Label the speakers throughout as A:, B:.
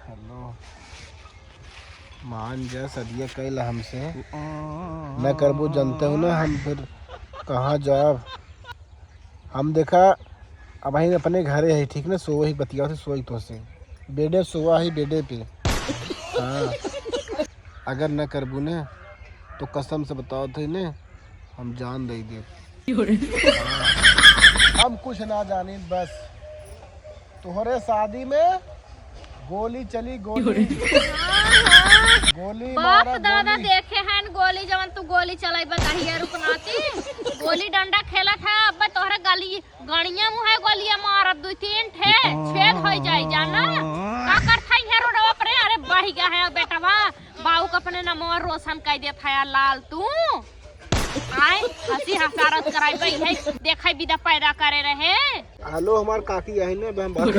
A: Hello मान जा सदिया कैल हमसे न करबो जानते हो ना हम फिर कहाँ जाब। हम देखा अब ही अपने घरे है ठीक ना, सो ही बतिया से सोई तो से बेडे सोआ ही बेडे पे। हाँ अगर न करबू ने तो कसम से बताओ थे ने हम जान दे दे। हाँ। हम कुछ ना जानी बस तुम्हारे शादी में गोली चली गोली। गोली
B: बाप दादा देखे हैं गोली जवन तू गोली चलाई बताइए रुकनाती गोली डंडा खेलत है। अब तोहरे गली गणिया मुँह है गोलियां मारत दो तीन ठे छेद हो जाए जाना का करथा है रोडवा पर। अरे बढ़ गया है बेटवा बाऊ का अपने नमो रोशन कह देता है लाल तू आए हंसी हसारत कराई गई है देखा विदा पैदा करे रहे।
A: हेलो हमार काकी आई ना हम बात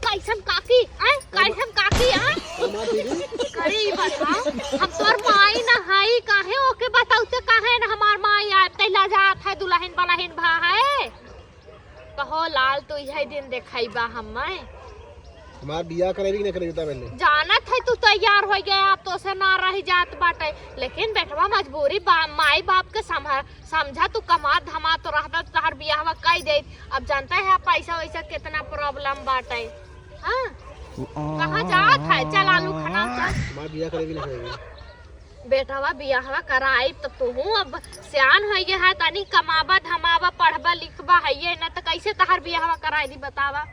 B: कैसन काकी आए कैसन काकी आए करी बताओ हम तोर माई ना हाई काहे ओके बताऊ ते काहे ना हमार माई आए तैला जात है दुल्हन बलहन भा है कहो लाल तो यही दिन देखाईबा हमें
A: हमार बियाह करेगी कि नहीं करेगी बता पहले।
B: जानत है तू तैयार हो गया अब तो से ना रही जात बाटे लेकिन बेटवा मजबूरी माई बाप के समझा तू कमा धमा तो रहता तहर बियाह कई दे। अब जानता है पैसा वैसा कितना प्रॉब्लम बाटे। हाँ कहाँ जात है चल आलू खाना चल।
A: हमार बियाह करेगी नहीं करेगी
B: बेटवा बियाह कराई तो तू अब सियान हो गया है तनी कमाबा धमाबा पढ़बा लिखबा है ना तो कैसे तहर बियाह कराई दी बतावा।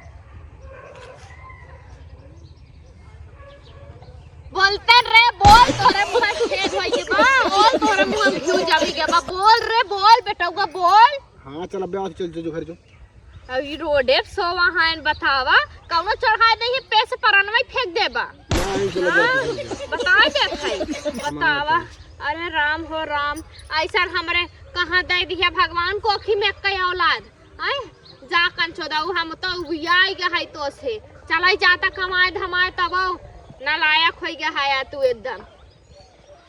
B: बोलते रे बोल तोरे मुंह में छेद होई के बा बोल तोरे मुंह में क्यों जावी के बा बोल रे बोल बेटवा बोल।
A: हां चल अब चल जो घर जो
B: अब ई रोडे सो वहां इन बतावा कौनो चढ़ाए नहीं पैसे परनवा फेंक देबा।
A: नहीं चलो
B: बता दे भाई बतावा। अरे राम हो राम ऐसा हमरे कहां दे दिया भगवान कोखी में कई औलाद आए जा कंचोदाऊ हम तो उबियाई गए है तो से चलाई जाता कमाए धमाए तब नालायक हो गया है तू एकदम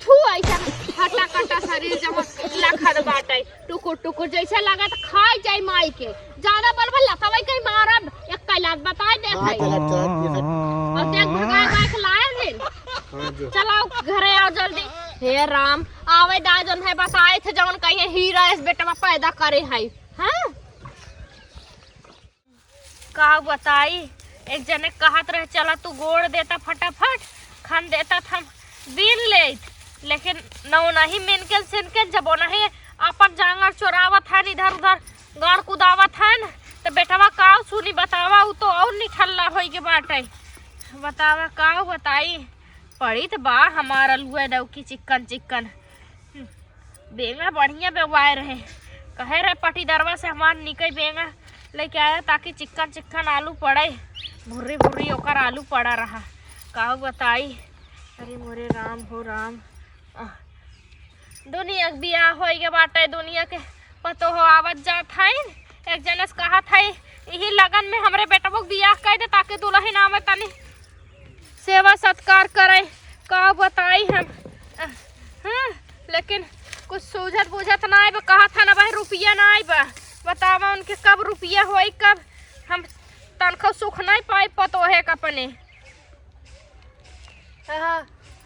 B: थू ऐसा हटा कटा शरीर जब लखद बाटे टुकुर टुकुर जैसे लगा तो खाई जाए माई के ज्यादा बलबल लतावे कहीं मारब एक कैलाश बताए दे भाई और देख भगाए बाइक लाए दिन चलाओ घरे आओ जल्दी। हे राम आवे दा जन है बताए थे जवन कहिए हीरा इस बेटवा पैदा करे है। हां का बताई एक जने कहत रहे चला तू गोड़ देता फटाफट खान देता था बीन ले लेकिन नौ नहीं मिनके सिनके जब नहीं अपन जांगर चोरावत है इधर उधर गाड़ कुदावत है न तो बेटवा का सुनी बतावा उ तो और निठल्ला हो के बाटे बतावा का बताई पड़ी तो बा हमारा लुए दो की चिकन चिकन बेंगा बढ़िया बेवाए रहे कहे रहे पटीदरवा से हमार निकल बेंगा लेके आया ताकि चिकन चिकन आलू पड़े भुर्री भुर्री ओकर आलू पड़ा रहा का बताई। अरे मोरे राम हो राम दुनिया के बियाह हो गए बाटे दुनिया के पतो हो आवत जात है। एक जनस कहा था यही लगन में हमरे बेटा को बियाह कर दे ताकि दुल्हन आवे तनी सेवा सत्कार करे का बताई हम। हाँ लेकिन कुछ सूझत बुझत ना आई कहा था ना भाई रुपया ना आई बा बतावा उनके कब रुपया होई कब हम तनखा सुख नहीं पाई पतो है अपने। हाँ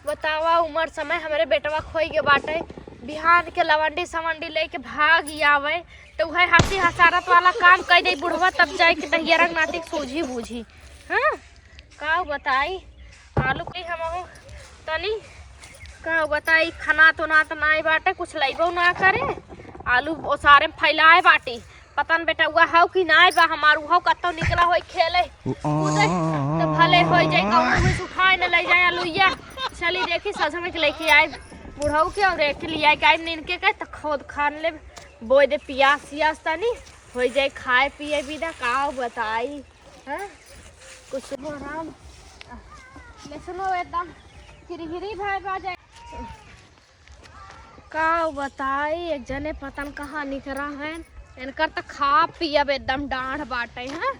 B: बतावा उम्र समय हमारे बेटवा खोई के बाटे बिहार के लवंडी सवंडी लेके भाग आवे तो वह हंसी हसारत वाला काम कर दे बुढ़वा तब जाए के तहियरक नातिक सूझी बूझी। हाँ का बताई आलू के हम तनी का बताई खाना तो ना तो ना बाटे कुछ लइबो ना करे आलू ओ सारे फैलाए बाटी पतन बेटा हुआ हाउ कि ना बा हमार उहो कतो निकला होई खेले कूदे तो भले होई जाए कौनो भी उठाए न ले जाए आलूया चली देखी सजमे के लेके आए बुढ़ऊ के और एक लिया के आए निनके के तो खुद खान ले बोई दे पियास सियास तनी हो जाए खाए पिए बिना का बताई। हैं कुछ आराम ले सुनो एकदम हिरी भाई बाजे का बताई एक जने पतन कहाँ निकला है इनकर तो खा पियब एकदम डाढ़ बाटे हैं।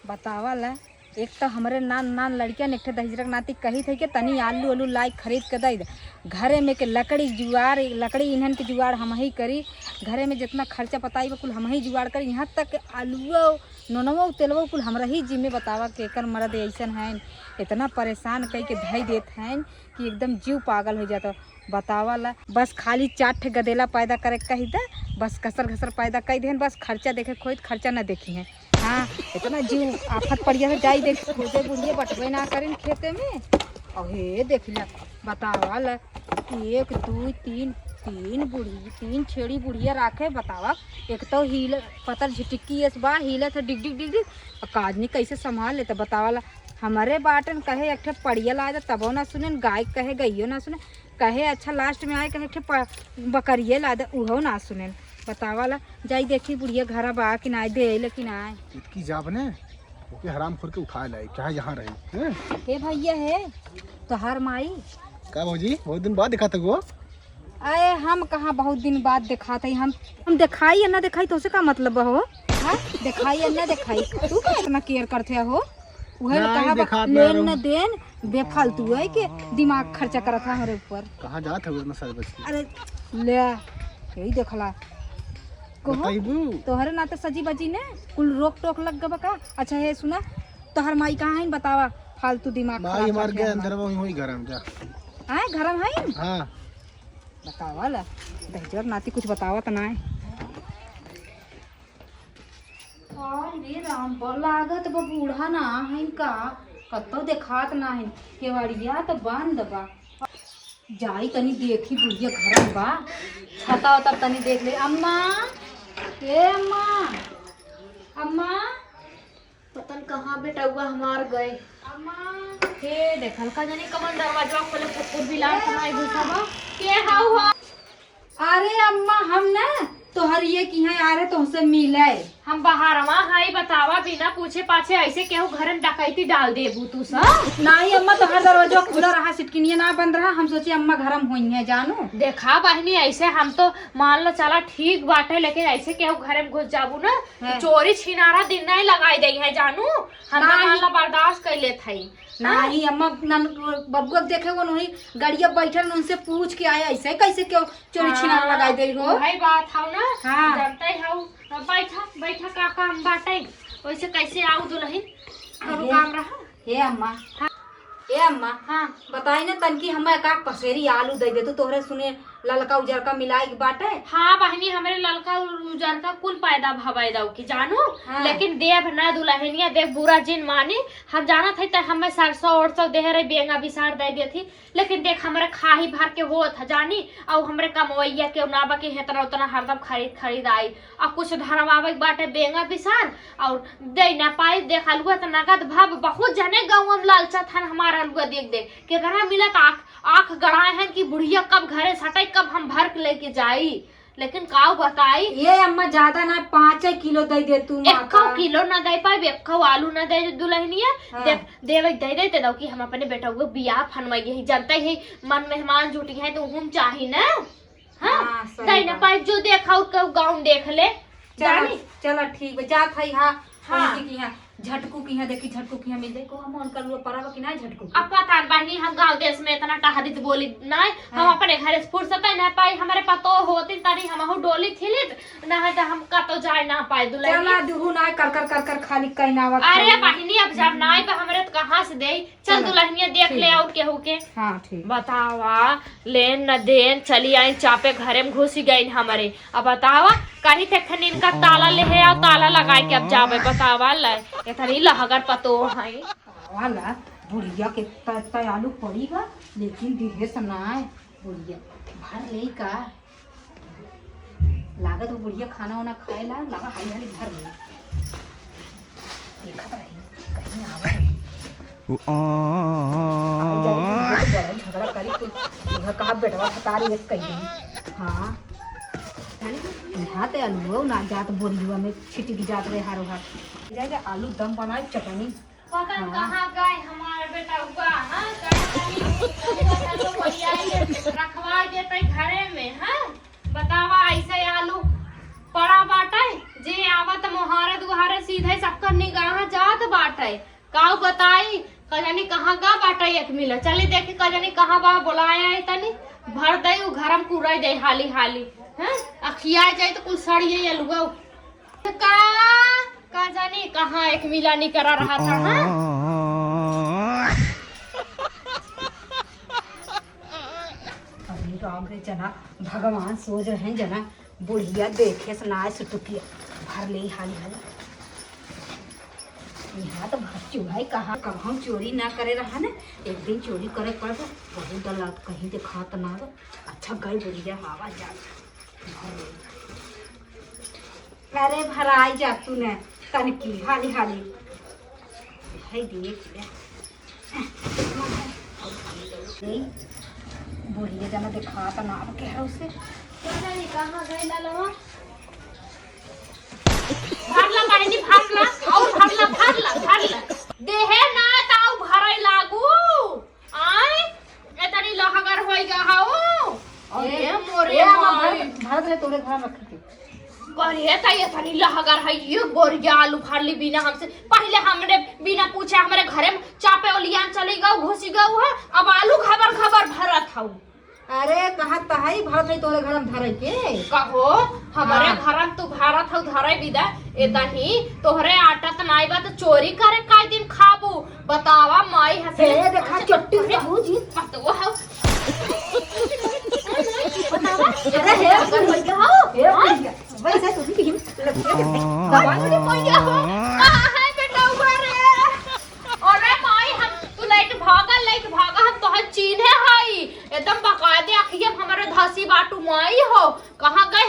C: बतावल है एक तो हमारे नान नान लड़किया ने एक दहिजरक नाती कही थे कि तनी आलू आलू लाई खरीद के दे घरे में के लकड़ी जुआर लकड़ी इन्हन के जुआर हम ही करी घरे में जितना खर्चा बताई बा कुल हम ही जुगाड़ कर, यहाँ तक आलूओ नोनवो तेलवो कुल हमरा ही जिम्मे बतावा केकर मर्द ऐसन हैं इतना परेशान कई के धई देत हैं कि एकदम जीव पागल हो जाता। बतावा ला बस खाली 4 ठे गदेला पैदा करे कही दा, बस कसर घसर पैदा कई देन, बस खर्चा देखे खोई खर्चा ना देखी है। हाँ इतना जीव आफत पड़ गया जाई देख खोदे बुढ़िए बटवे ना करें खेते में। और हे देख ला बतावा ला 1 2 3 तीन बुढ़ी 3 छेड़ी बुढ़िया राखे बतावा। एक तो हील पतर झिटकी बा हिले से डिग डिग डिग डिग और काजनी कैसे संभाल लेते बतावा ला। हमारे बाटन कहे एक ठे पड़िया ला दे तबो ना सुने, गाय कहे गइयो ना सुने, कहे अच्छा लास्ट में आए कहे एक ठे बकरिए ला दे उहो ना सुने बतावा ला। जाई देखी बुढ़िया घर बा कि ना दे लेकिन आए
A: इतकी जाब ने ओके हराम खोर के उठा लाए चाहे यहाँ रही।
C: हे भैया है तो हर माई
A: का भौजी बहुत दिन बाद दिखा था वो।
C: अरे हम कहाँ बहुत दिन बाद दिखाते हैं, हम दिखाई या ना दिखाई तो उसे का मतलब हो। हाँ दिखाई या ना दिखाई तू क्या इतना केयर करते हो। वही कहा लेन न देन बेफालतू है कि दिमाग खर्चा करत है हमारे ऊपर।
A: कहाँ जात है वो सारे बच्चे।
C: अरे ले यही देखला कहो तोहरे ना तो सजी बजी ने कुल रोक टोक लग गबा का। अच्छा है सुना तोहर माई कहाँ है बतावा, फालतू दिमाग
A: माई मार के अंदर में हुई घर में जा
C: आए घर में है।
A: हां
C: बतावा ला दहजर नाती कुछ बतावा त ना है। अरे राम बड़ लागत बा बूढ़ा ना है का कतो देखात ना है, केवड़िया तो बंद बा। जाई तनी देखी बुढ़िया घर में बा, छता तब तनी देख ले। अम्मा ए अम्मा अम्मा
B: पतन कहाँ बेटा हुआ हमार गए।
C: अम्मा
B: हे देखल का जाने कमन दरवाजा खोले कुकुर बिलाड़ कमाई घुसा बा के हाउ।
C: अरे अम्मा हम ना तोहर ये की है आ रहे तुमसे मिले।
B: हम बाहर हाई बतावा बिना पूछे पाछे ऐसे केहू घर में डकैती डाल देबू तू सब।
C: नहीं अम्मा तोहर दरवाजा खुला रहा सिटकिनिया ना बंद रहा, हम सोचे अम्मा घर में हुई है जानू।
B: देखा बहनी ऐसे हम तो मान लो चला ठीक बात है, लेकिन ऐसे केहू घर में घुस जाबू ना चोरी छिनारा दिन नहीं लगाई दई है जानू। हम मान लो बर्दाश्त कर लेत हई
C: नहीं अम्मा बबुआ देखे वो नहीं गड़िया बैठल उनसे पूछ के आया ऐसे कैसे क्यों चोरी छिनारा लगाई दे हो।
B: भाई बात हाउ ना।
C: हाँ
B: जानते हाउ बैठा बैठा का काम बाटे वैसे कैसे आऊ दुल्हन करू काम रहा।
C: हे अम्मा ए अम्मा हाँ बताई ना तनकी हमें का पसेरी आलू दे दे तू तोहरे सुने ललका उजरका मिलाई के बाटे। हाँ
B: बहनी हमारे ललका उजरका कुल पैदा भवाई दऊ की जानू। हाँ। लेकिन देव ना दुल्हनिया देव बुरा जिन मानी हम जाना थे तो हमें 700-800 दे रहे बेंगा बिसार दे दी थी, लेकिन देख हमारे खाही भर के हो था जानी और हमरे कमवैया के ना बाकी हेतना उतना हरदम खरीद आई और कुछ धरवावे बाटे बेंगा बिसार और दे ना पाई। देख अलुआ तो नगद भाव बहुत जने गाँव में लालचा था हमारा अलुआ देख देख कितना मिलत आँख गड़ाए हैं कि बुढ़िया कब घरे सटे कब हम भर के लेके जाई। लेकिन काऊ बताई
C: ये अम्मा ज्यादा ना 5 किलो दे दे तू।
B: 1 किलो ना दे पाए 1 आलू ना दे दुल्हनिया। हाँ। देख देवे दे देते दो कि हम अपने बेटा को बियाह फनवाई है जानते ही मन मेहमान जुटी है तो हम चाही ना। हाँ दे ना पाए जो देखा गाँव देख ले।
C: चलो ठीक है जा थई। हाँ हाँ झटकू की है देखी झटकू की है मिल जाए को हम ऑन कर लुआ परवा कि ना झटकू
B: अब पता बहनी हम गांव देश में इतना टहदित बोली नहीं। हाँ। हम अपने घर से फुर्सत ना पाई हमारे पतो होती तारी हम हो डोली थिलित ना है तो हम का तो जाए ना पाए दुल्हन
C: चला दुहु ना कर खाली कहीं ना।
B: अरे बहनी अब जब ना पे हमरे तो कहां से दे चल दुल्हनिया देख ले और केहू के।
C: हां ठीक
B: बतावा लेन न देन चली आई चापे घरे में घुस गई हमारे। अब बतावा कहीं थे खन इनका ताला ले है और ताला लगाए के अब जावे बतावा ले इतनी लहगर पतो है
C: वाला बुढ़िया के तय आलू पड़ी बा लेकिन दिहे सनाए बुढ़िया भर ले का लागत वो बुढ़िया खाना वाना खाए ला लगा हाली हाली भर ले देखा रही कहीं आवे झगड़ा करी तो यह कहा बेटवा हतारी एक कही। हाँ यहाँ ते आलू ना जात बोरिया में छिटकी जात रहे हारो हार जाएगा आलू दम बनाए चटनी।
B: कहाँ गए हमारे बेटा हुआ। हाँ रखवा देते घरे में। हाँ बतावा ऐसे आलू पड़ा बाटे जे आवत मोहारे दुहारे सीधे सबका निगाह जात बाटे काऊ बताई कजनी कहाँ गा बाटे एक मिला चली देखी कजनी कहाँ बा बुलाया है तनी भर दे घर में पूरा दे हाली हाली हैं अखिया जाए तो कुल सड़िए अलुआ का जाने कहाँ एक मिलानी करा रहा था। हाँ
C: अभी राम रे जना भगवान सोच रहे हैं जना बुढ़िया देखे सुनाए सुटुकिया भर ले हाली हाली यहाँ तो भर चुराई कहाँ कब हम चोरी ना करे रहा ना एक दिन चोरी करे पड़ बहुत डर लग कहीं देखा तो ना अच्छा गई बुढ़िया हवा जा भर ले। अरे भराई जा तू ने तनकी हाली हाली है देख ले बुढ़िया जना देखा तो ना के है उसे
B: कहाँ गए लालवा भरला पानी भरला और भरला देहे ना ताऊ भरे लागू आय एतनी लहगर होई गा हाओ ए मोरे माई
C: भारत में तोरे घर रख के
B: करे त एतनी लहगर है ये गोरिया आलू फाड़ली बिना हमसे पहले हमने बिना पूछे हमारे घरे में चापे ओलियान चली गऊ घुसी गऊ है अब आलू खबर भरत हूँ।
C: अरे कहा तहाई भारत में तोरे घर में धरे के
B: कहो हमारे घर में तू भारत हौ धरे बिदा एतनी तोहरे आटा त नाई बा तो चोरी करे काई दिन खाबू बतावा माई हसे
C: देखा चट्टी कहू जी
B: पतो हौ
C: बतावा अरे हे अगर हो गया हो वैसे तू भी दवा
B: मुझे कोई हो कहां है बेटा रे अरे माई हम तू लाइट भागा हम तोहर चीन्हे हई एकदम बकायदे अखिए हमारे धसी बाटू माई हो कहां गए